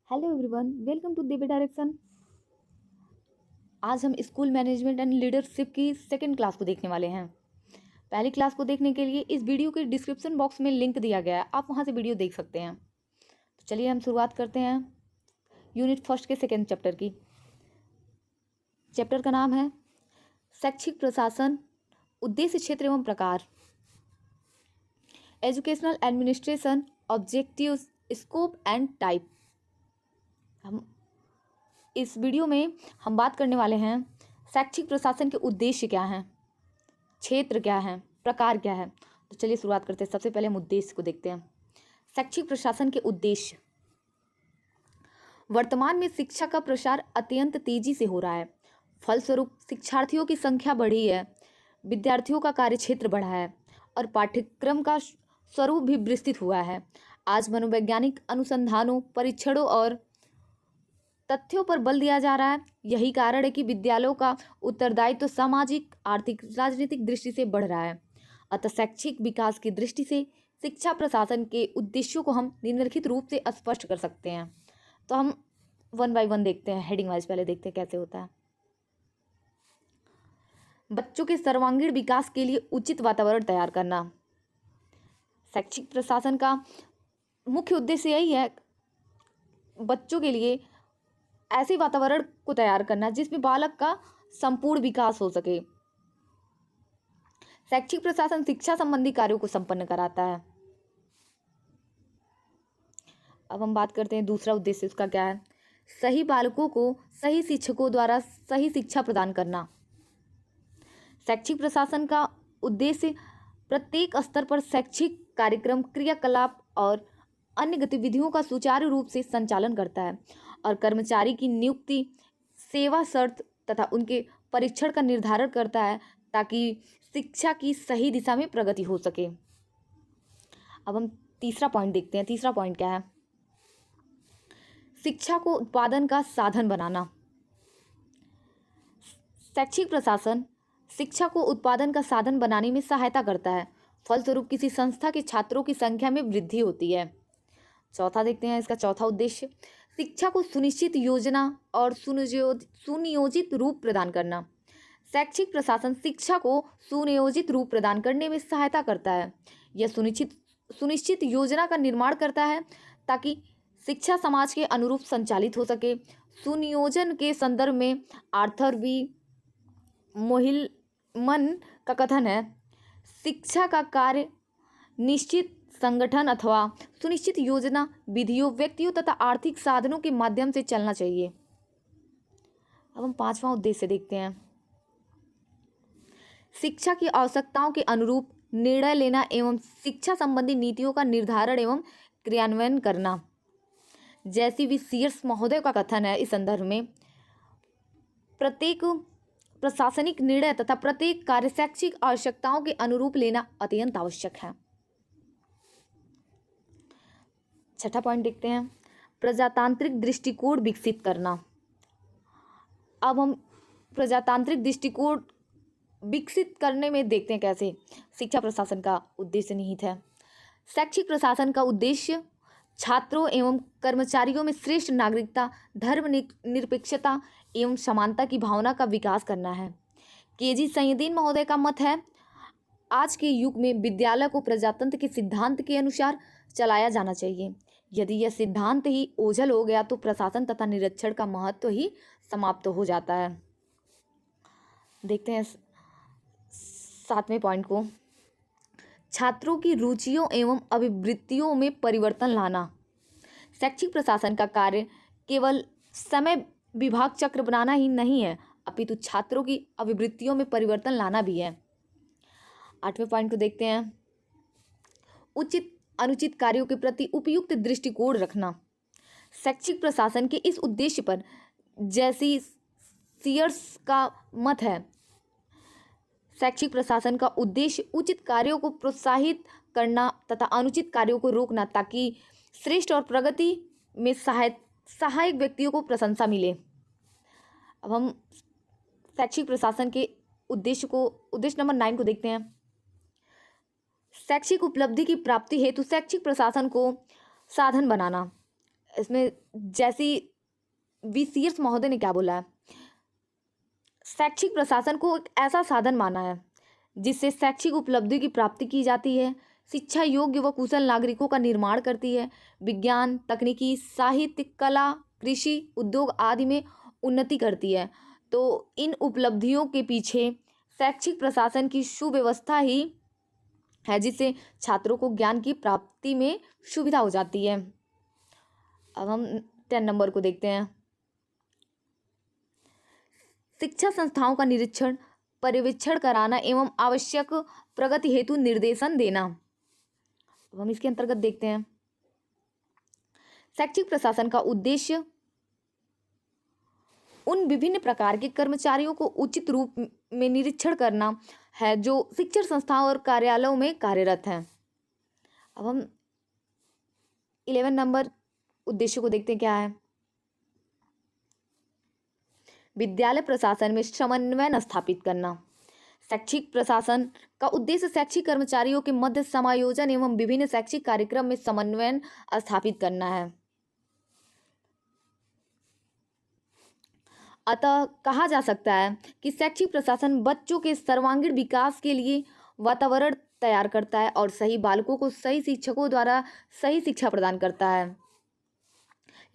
Hello everyone, welcome to Divya direction. आज हम school management and leadership की सेकंड क्लास को देखने वाले हैं। पहली क्लास को देखने के लिए इस वीडियो के डिस्क्रिप्शन बॉक्स में लिंक दिया गया है, आप वहां से वीडियो देख सकते हैं। तो चलिए हम शुरुआत करते हैं यूनिट फर्स्ट के सेकेंड चैप्टर की। चैप्टर का नाम है शैक्षिक प्रशासन, उद्देश्य, क्षेत्र एवं प्रकार। Educational administration, objectives, scope and type. हम इस वीडियो में हम बात करने वाले हैं शैक्षिक प्रशासन के उद्देश्य क्या हैं, क्षेत्र क्या है, प्रकार क्या है। तो चलिए शुरुआत करते हैं। सबसे पहले हम उद्देश्य को देखते हैं। शैक्षिक प्रशासन के उद्देश्य। वर्तमान में शिक्षा का प्रसार अत्यंत तेजी से हो रहा है। फलस्वरूप शिक्षार्थियों की संख्या बढ़ी है, विद्यार्थियों का कार्यक्षेत्र बढ़ा है और पाठ्यक्रम का स्वरूप भी विस्तृत हुआ है। आज मनोवैज्ञानिक अनुसंधानों, परीक्षणों और तथ्यों पर बल दिया जा रहा है। यही कारण है कि विद्यालयों का उत्तरदायित्व तो सामाजिक, आर्थिक, राजनीतिक दृष्टि से बढ़ रहा है। अतः शैक्षिक विकास की दृष्टि से शिक्षा प्रशासन के उद्देश्यों को हम निम्नलिखित रूप से स्पष्ट कर सकते हैं। तो हम वन बाय वन देखते हैं, हेडिंग वाइज पहले देखते हैं कैसे होता है। बच्चों के सर्वांगीण विकास के लिए उचित वातावरण तैयार करना। शैक्षिक प्रशासन का मुख्य उद्देश्य यही है, बच्चों के लिए ऐसे वातावरण को तैयार करना जिसमें बालक का संपूर्ण विकास हो सके। शैक्षिक प्रशासन शिक्षा संबंधी कार्यों को संपन्न कराता है। अब हम बात करते हैं दूसरा उद्देश्य उसका क्या है। सही बालकों को सही शिक्षकों द्वारा सही शिक्षा प्रदान करना। शैक्षिक प्रशासन का उद्देश्य प्रत्येक स्तर पर शैक्षिक कार्यक्रम, क्रियाकलाप और अन्य गतिविधियों का सुचारू रूप से संचालन करता है और कर्मचारी की नियुक्ति, सेवा शर्त तथा उनके परीक्षण का निर्धारण करता है ताकि शिक्षा की सही दिशा में प्रगति हो सके। अब हम तीसरा पॉइंट देखते हैं। तीसरा पॉइंट क्या है। शिक्षा को उत्पादन का साधन बनाना। शैक्षिक प्रशासन शिक्षा को उत्पादन का साधन बनाने में सहायता करता है। फलस्वरूप किसी संस्था के छात्रों की संख्या में वृद्धि होती है। चौथा देखते हैं इसका चौथा उद्देश्य। शिक्षा को सुनिश्चित योजना और सुनियोजित रूप प्रदान करना। शैक्षिक प्रशासन शिक्षा को सुनियोजित रूप प्रदान करने में सहायता करता है। यह सुनिश्चित योजना का निर्माण करता है ताकि शिक्षा समाज के अनुरूप संचालित हो सके। सुनियोजन के संदर्भ में आर्थर बी मोहिलमन का कथन है, शिक्षा का कार्य निश्चित संगठन अथवा सुनिश्चित योजना, विधियों, व्यक्तियों तथा आर्थिक साधनों के माध्यम से चलना चाहिए। अब हम पांचवा उद्देश्य देखते हैं। शिक्षा की आवश्यकताओं के अनुरूप निर्णय लेना एवं शिक्षा संबंधी नीतियों का निर्धारण एवं क्रियान्वयन करना। जैसी भी सीयर्स महोदय का कथन है इस संदर्भ में, प्रत्येक प्रशासनिक निर्णय तथा प्रत्येक कार्य शैक्षिक आवश्यकताओं के अनुरूप लेना अत्यंत आवश्यक है। छठा पॉइंट देखते हैं। प्रजातांत्रिक दृष्टिकोण विकसित करना। अब हम प्रजातांत्रिक दृष्टिकोण विकसित करने में देखते हैं कैसे शिक्षा प्रशासन का उद्देश्य निहित है। शैक्षिक प्रशासन का उद्देश्य छात्रों एवं कर्मचारियों में श्रेष्ठ नागरिकता, धर्मनिरपेक्षता एवं समानता की भावना का विकास करना है। केजी सैयदीन महोदय का मत है, आज के युग में विद्यालय को प्रजातंत्र के सिद्धांत के अनुसार चलाया जाना चाहिए। यदि यह सिद्धांत ही ओझल हो गया तो प्रशासन तथा निरीक्षण का महत्व ही समाप्त हो जाता है। देखते हैं सातवें पॉइंट को। छात्रों की रुचियों एवं अभिवृत्तियों में परिवर्तन लाना। शैक्षिक प्रशासन का कार्य केवल समय विभाग चक्र बनाना ही नहीं है, अपितु छात्रों की अभिवृत्तियों में परिवर्तन लाना भी है। आठवें पॉइंट को देखते हैं। उचित अनुचित कार्यों के प्रति उपयुक्त दृष्टिकोण रखना। शैक्षिक प्रशासन के इस उद्देश्य पर जैसी सीयर्स का मत है, शैक्षिक प्रशासन का उद्देश्य उचित कार्यों को प्रोत्साहित करना तथा अनुचित कार्यों को रोकना ताकि श्रेष्ठ और प्रगति में सहायक व्यक्तियों को प्रशंसा मिले। अब हम शैक्षिक प्रशासन के उद्देश्य नंबर 9 को देखते हैं। शैक्षिक उपलब्धि की प्राप्ति हेतु शैक्षिक प्रशासन को साधन बनाना। इसमें जैसी VCS महोदय ने क्या बोला है, शैक्षिक प्रशासन को एक ऐसा साधन माना है जिससे शैक्षिक उपलब्धि की प्राप्ति की जाती है, शिक्षा योग्य व कुशल नागरिकों का निर्माण करती है, विज्ञान, तकनीकी, साहित्य, कला, कृषि, उद्योग आदि में उन्नति करती है। तो इन उपलब्धियों के पीछे शैक्षिक प्रशासन की सुव्यवस्था ही है, जिससे छात्रों को ज्ञान की प्राप्ति में सुविधा हो जाती है। अब हम 10 नंबर को देखते हैं। शिक्षा संस्थाओं का निरीक्षण, पर्यवेक्षण कराना एवं आवश्यक प्रगति हेतु निर्देशन देना। अब हम इसके अंतर्गत देखते हैं। शैक्षिक प्रशासन का उद्देश्य उन विभिन्न प्रकार के कर्मचारियों को उचित रूप में निरीक्षण करना है जो शिक्षण संस्थाओं और कार्यालयों में कार्यरत हैं। अब हम 11 नंबर उद्देश्य को देखते हैं क्या है। विद्यालय प्रशासन में समन्वय स्थापित करना। शैक्षिक प्रशासन का उद्देश्य शैक्षिक कर्मचारियों के मध्य समायोजन एवं विभिन्न शैक्षिक कार्यक्रम में समन्वय स्थापित करना है। अतः कहा जा सकता है कि शैक्षिक प्रशासन बच्चों के सर्वांगीण विकास के लिए वातावरण तैयार करता है और सही बालकों को सही शिक्षकों द्वारा सही शिक्षा प्रदान करता है।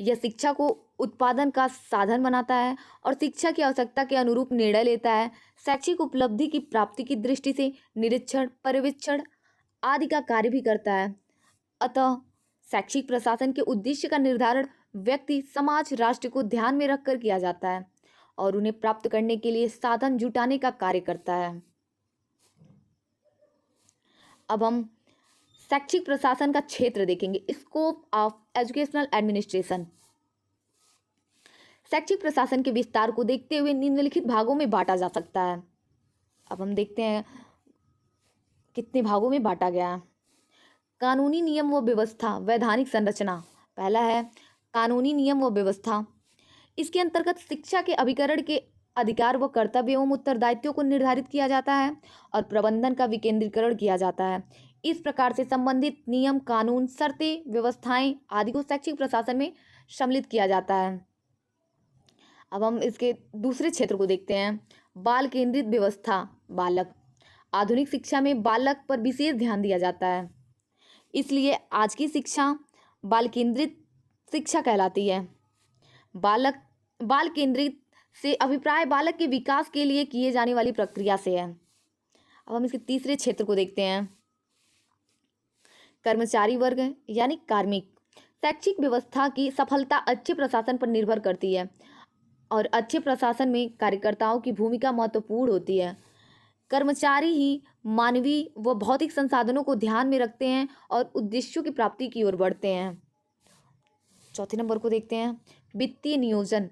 यह शिक्षा को उत्पादन का साधन बनाता है और शिक्षा की आवश्यकता के अनुरूप निर्णय लेता है। शैक्षिक उपलब्धि की प्राप्ति की दृष्टि से निरीक्षण, पर्यवेक्षण आदि का कार्य भी करता है। अतः शैक्षिक प्रशासन के उद्देश्य का निर्धारण व्यक्ति, समाज, राष्ट्र को ध्यान में रखकर किया जाता है और उन्हें प्राप्त करने के लिए साधन जुटाने का कार्य करता है। अब हम शैक्षिक प्रशासन का क्षेत्र देखेंगे। Scope of educational administration. शैक्षिक प्रशासन के विस्तार को देखते हुए निम्नलिखित भागों में बांटा जा सकता है। अब हम देखते हैं कितने भागों में बांटा गया है। कानूनी नियम व व्यवस्था, वैधानिक संरचना। पहला है कानूनी नियम व व्यवस्था। इसके अंतर्गत शिक्षा के अभिकरण के अधिकार व कर्तव्य एवं उत्तरदायित्वों को निर्धारित किया जाता है और प्रबंधन का विकेंद्रीकरण किया जाता है। इस प्रकार से संबंधित नियम, कानून, शर्तें, व्यवस्थाएं आदि को शैक्षिक प्रशासन में सम्मिलित किया जाता है। अब हम इसके दूसरे क्षेत्र को देखते हैं। बाल केंद्रित व्यवस्था, बालक। आधुनिक शिक्षा में बालक पर विशेष ध्यान दिया जाता है, इसलिए आज की शिक्षा बाल केंद्रित शिक्षा कहलाती है। बाल केंद्रित से अभिप्राय बालक के विकास के लिए किए जाने वाली प्रक्रिया से है। अब हम इसके तीसरे क्षेत्र को देखते हैं। कर्मचारी वर्ग यानी कार्मिक। शैक्षिक व्यवस्था की सफलता अच्छे प्रशासन पर निर्भर करती है और अच्छे प्रशासन में कार्यकर्ताओं की भूमिका महत्वपूर्ण होती है। कर्मचारी ही मानवीय व भौतिक संसाधनों को ध्यान में रखते हैं और उद्देश्यों की प्राप्ति की ओर बढ़ते हैं। चौथे नंबर को देखते हैं। वित्तीय नियोजन।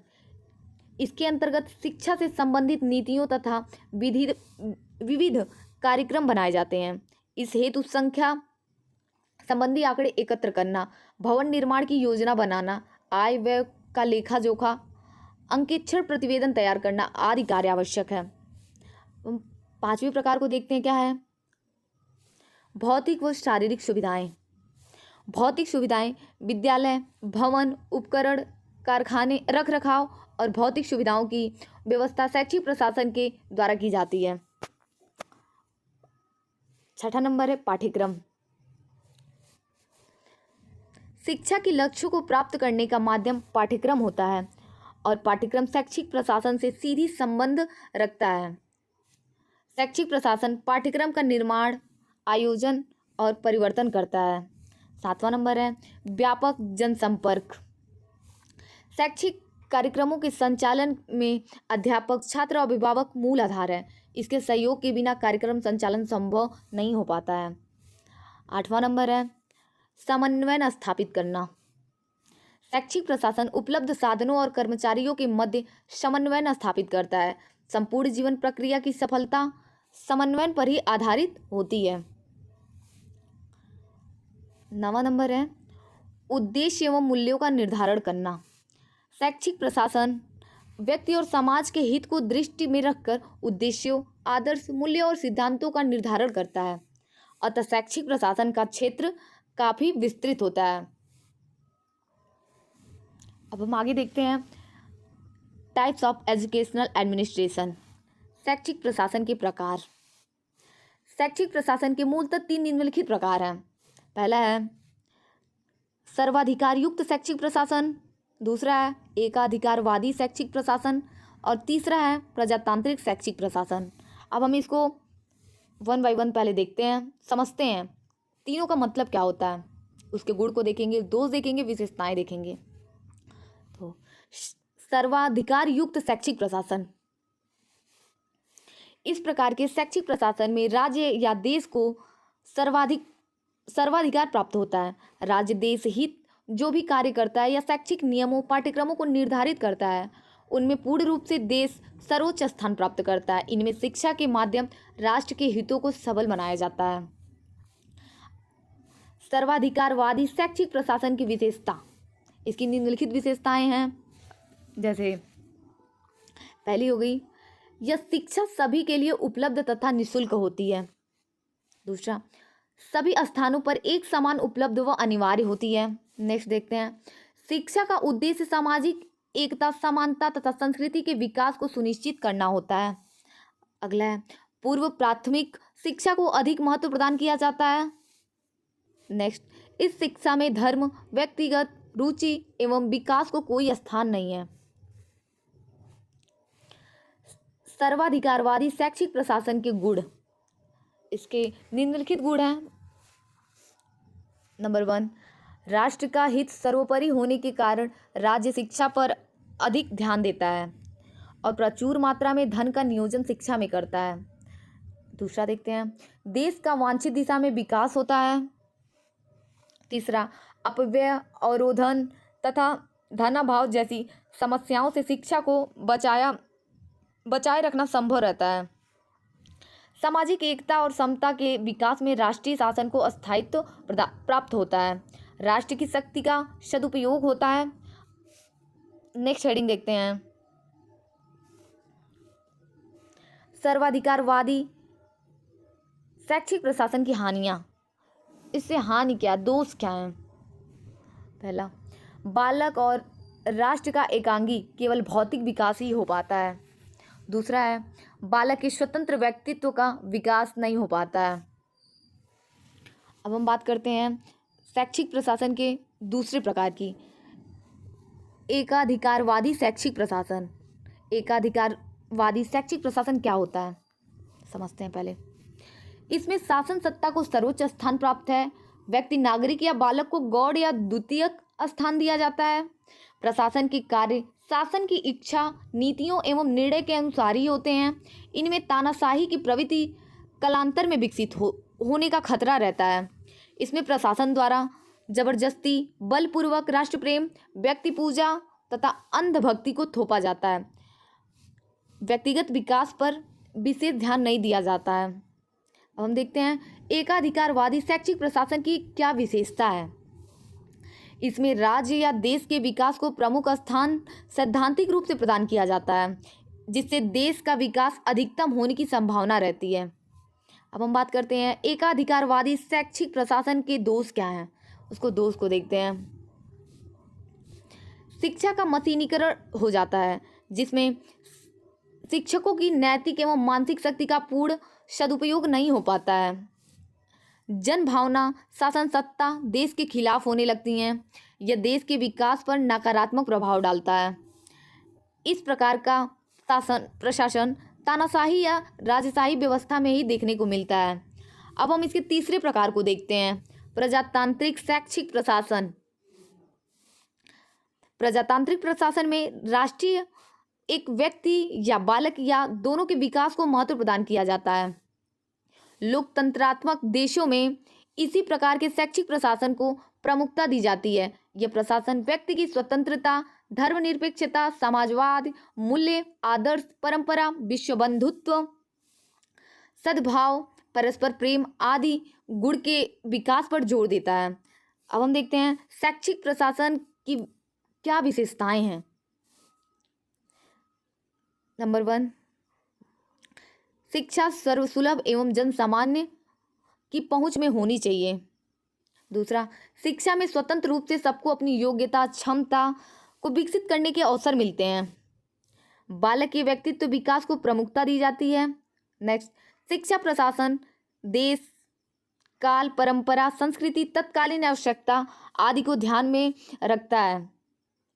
इसके अंतर्गत शिक्षा से संबंधित नीतियों तथा विविध कार्यक्रम बनाए जाते हैं। इस हेतु संख्या संबंधी आंकड़े एकत्र करना, भवन निर्माण की योजना बनाना, आय व्यय का लेखा जोखा, अंकेक्षण प्रतिवेदन तैयार करना आदि कार्य आवश्यक है। पांचवें प्रकार को देखते हैं क्या है। भौतिक व शारीरिक सुविधाएं। भौतिक सुविधाएं विद्यालय, भवन, उपकरण, कारखाने, रख रखाव और भौतिक सुविधाओं की व्यवस्था शैक्षिक प्रशासन के द्वारा की जाती है। छठा नंबर है पाठ्यक्रम। शिक्षा के लक्ष्यों को प्राप्त करने का माध्यम पाठ्यक्रम होता है और पाठ्यक्रम शैक्षिक प्रशासन से सीधी संबंध रखता है। शैक्षिक प्रशासन पाठ्यक्रम का निर्माण, आयोजन और परिवर्तन करता है। सातवां नंबर है व्यापक जनसंपर्क। शैक्षिक कार्यक्रमों के संचालन में अध्यापक, छात्र और अभिभावक मूल आधार है। इसके सहयोग के बिना कार्यक्रम संचालन संभव नहीं हो पाता है। आठवां नंबर है समन्वय स्थापित करना। शैक्षिक प्रशासन उपलब्ध साधनों और कर्मचारियों के मध्य समन्वय स्थापित करता है। संपूर्ण जीवन प्रक्रिया की सफलता समन्वय पर ही आधारित होती है। नवा नंबर है उद्देश्य एवं मूल्यों का निर्धारण करना। शैक्षिक प्रशासन व्यक्ति और समाज के हित को दृष्टि में रखकर उद्देश्यों, आदर्श, मूल्यों और सिद्धांतों का निर्धारण करता है। अतः शैक्षिक प्रशासन का क्षेत्र काफी विस्तृत होता है। अब हम आगे देखते हैं टाइप्स ऑफ एजुकेशनल एडमिनिस्ट्रेशन, शैक्षिक प्रशासन के प्रकार। शैक्षिक प्रशासन के मूलतः 3 निम्नलिखित प्रकार हैं। पहला है सर्वाधिकार युक्त शैक्षिक प्रशासन, दूसरा है एकाधिकारवादी शैक्षिक प्रशासन और तीसरा है प्रजातांत्रिक शैक्षिक प्रशासन। अब हम इसको 1 बाय 1 पहले देखते हैं, समझते हैं तीनों का मतलब क्या होता है, उसके गुण को देखेंगे, दोष देखेंगे, विशेषताएं देखेंगे। तो सर्वाधिकार युक्त शैक्षिक प्रशासन, इस प्रकार के शैक्षिक प्रशासन में राज्य या देश को सर्वाधिकार प्राप्त होता है। राज्य देश हित जो भी कार्य करता है या शैक्षिक नियमों पाठ्यक्रमों को निर्धारित करता है उनमें पूर्ण रूप से देश सर्वोच्च स्थान प्राप्त करता है। इनमें शिक्षा के माध्यम राष्ट्र के हितों को सबल बनाया जाता है। सर्वाधिकारवादी शैक्षिक प्रशासन की विशेषता, इसकी निम्नलिखित विशेषताएं हैं। जैसे पहली हो गई, यह शिक्षा सभी के लिए उपलब्ध तथा निःशुल्क होती है। दूसरा, सभी स्थानों पर एक समान उपलब्ध व अनिवार्य होती है। नेक्स्ट देखते हैं, शिक्षा का उद्देश्य सामाजिक एकता, समानता तथा संस्कृति के विकास को सुनिश्चित करना होता है। अगला है, पूर्व प्राथमिक शिक्षा को अधिक महत्व प्रदान किया जाता है। नेक्स्ट, इस शिक्षा में धर्म, व्यक्तिगत रुचि एवं विकास को कोई स्थान नहीं है। सर्वाधिकारवादी शैक्षिक प्रशासन के गुण, इसके निम्नलिखित गुण हैं। नंबर 1, राष्ट्र का हित सर्वोपरि होने के कारण राज्य शिक्षा पर अधिक ध्यान देता है और प्रचुर मात्रा में धन का नियोजन शिक्षा में करता है। दूसरा देखते हैं, देश का वांछित दिशा में विकास होता है। तीसरा, अपव्यय, अवरोधन तथा धनाभाव जैसी समस्याओं से शिक्षा को बचाए रखना संभव रहता है। सामाजिक एकता और समता के विकास में राष्ट्रीय शासन को स्थायित्व प्राप्त होता है। राष्ट्र की शक्ति का सदुपयोग होता है। नेक्स्ट हेडिंग देखते हैं, सर्वाधिकारवादी शैक्षिक प्रशासन की हानियां। इससे हानि क्या, दोष क्या है? पहला, बालक और राष्ट्र का एकांगी केवल भौतिक विकास ही हो पाता है। दूसरा है, बालक के स्वतंत्र व्यक्तित्व का विकास नहीं हो पाता है। अब हम बात करते हैं शैक्षिक प्रशासन के दूसरे प्रकार की, एकाधिकारवादी शैक्षिक प्रशासन। एकाधिकारवादी शैक्षिक प्रशासन क्या होता है, समझते हैं पहले। इसमें शासन सत्ता को सर्वोच्च स्थान प्राप्त है। व्यक्ति, नागरिक या बालक को गौड़ या द्वितीयक स्थान दिया जाता है। प्रशासन के कार्य शासन की इच्छा, नीतियों एवं निर्णय के अनुसार ही होते हैं। इनमें तानाशाही की प्रवृत्ति कालांतर में विकसित होने का खतरा रहता है। इसमें प्रशासन द्वारा जबरदस्ती, बलपूर्वक राष्ट्र प्रेम, व्यक्ति पूजा तथा अंधभक्ति को थोपा जाता है। व्यक्तिगत विकास पर विशेष ध्यान नहीं दिया जाता है। अब हम देखते हैं एकाधिकारवादी शैक्षिक प्रशासन की क्या विशेषता है। इसमें राज्य या देश के विकास को प्रमुख स्थान सैद्धांतिक रूप से प्रदान किया जाता है, जिससे देश का विकास अधिकतम होने की संभावना रहती है। अब हम बात करते हैं एकाधिकारवादी शैक्षिक प्रशासन के दोष क्या हैं, उसको दोष को देखते हैं। शिक्षा का मशीनीकरण हो जाता है, जिसमें शिक्षकों की नैतिक एवं मानसिक शक्ति का पूर्ण सदुपयोग नहीं हो पाता है। जन भावना, शासन सत्ता देश के खिलाफ होने लगती हैं। यह देश के विकास पर नकारात्मक प्रभाव डालता है। इस प्रकार का प्रशासन तानाशाही या राजशाही व्यवस्था में ही देखने को मिलता है। अब हम इसके तीसरे प्रकार को देखते हैं, प्रजातांत्रिक शैक्षिक प्रशासन। प्रजातांत्रिक प्रशासन में राष्ट्रीय एक व्यक्ति या बालक या दोनों के विकास को महत्व प्रदान किया जाता है। लोकतंत्रात्मक देशों में इसी प्रकार के शैक्षिक प्रशासन को प्रमुखता दी जाती है। यह प्रशासन व्यक्ति की स्वतंत्रता, धर्मनिरपेक्षता, समाजवाद, मूल्य, आदर्श, परंपरा, विश्व बंधुत्व, सद्भाव, परस्पर प्रेम आदि गुण के विकास पर जोर देता है। अब हम देखते हैं शैक्षिक प्रशासन की क्या विशेषताएं हैं। नंबर 1, शिक्षा सर्वसुलभ एवं जन सामान्य की पहुंच में होनी चाहिए। दूसरा, शिक्षा में स्वतंत्र रूप से सबको अपनी योग्यता, क्षमता को विकसित करने के अवसर मिलते हैं। बालक के व्यक्तित्व विकास को प्रमुखता दी जाती है। नेक्स्ट, शिक्षा प्रशासन देश, काल, परंपरा, संस्कृति, तत्कालीन आवश्यकता आदि को ध्यान में रखता है।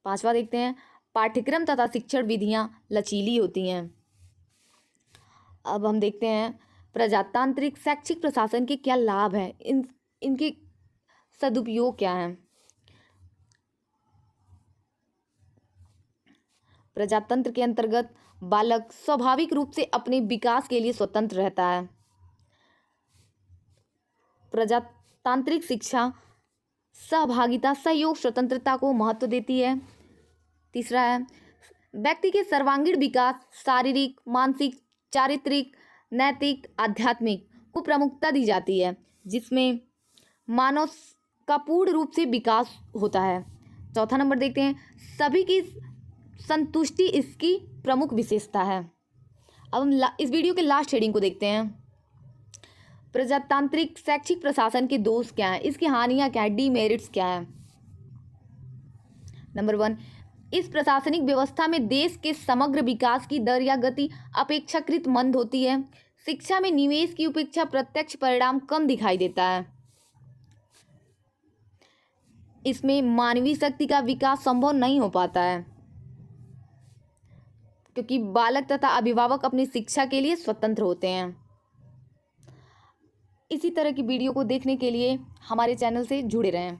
5वां देखते हैं, पाठ्यक्रम तथा शिक्षण विधियां लचीली होती हैं। अब हम देखते हैं प्रजातांत्रिक शैक्षिक प्रशासन के क्या लाभ हैं, इनके सदुपयोग क्या हैं। प्रजातंत्र के अंतर्गत बालक स्वाभाविक रूप से अपने विकास के लिए स्वतंत्र रहता है। प्रजातांत्रिक शिक्षा सहभागिता, सहयोग, स्वतंत्रता को महत्व देती है। तीसरा है, व्यक्ति के सर्वांगीण विकास, शारीरिक, मानसिक, चारित्रिक, नैतिक, आध्यात्मिक को प्रमुखता दी जाती है, जिसमें मानव का पूर्ण रूप से विकास होता है। चौथा नंबर देखते हैं, सभी की संतुष्टि इसकी प्रमुख विशेषता है। अब हम इस वीडियो के लास्ट हेडिंग को देखते हैं। प्रजातांत्रिक शैक्षिक प्रशासन के दोष क्या हैं, इसकी हानियां क्या हैं, डीमेरिट्स क्या हैं। नंबर 1, इस प्रशासनिक व्यवस्था में देश के समग्र विकास की दर या गति अपेक्षाकृत मंद होती है। शिक्षा में निवेश की उपेक्षा प्रत्यक्ष परिणाम कम दिखाई देता है। इसमें मानवीय शक्ति का विकास संभव नहीं हो पाता है, क्योंकि बालक तथा अभिभावक अपनी शिक्षा के लिए स्वतंत्र होते हैं। इसी तरह की वीडियो को देखने के लिए हमारे चैनल से जुड़े रहें।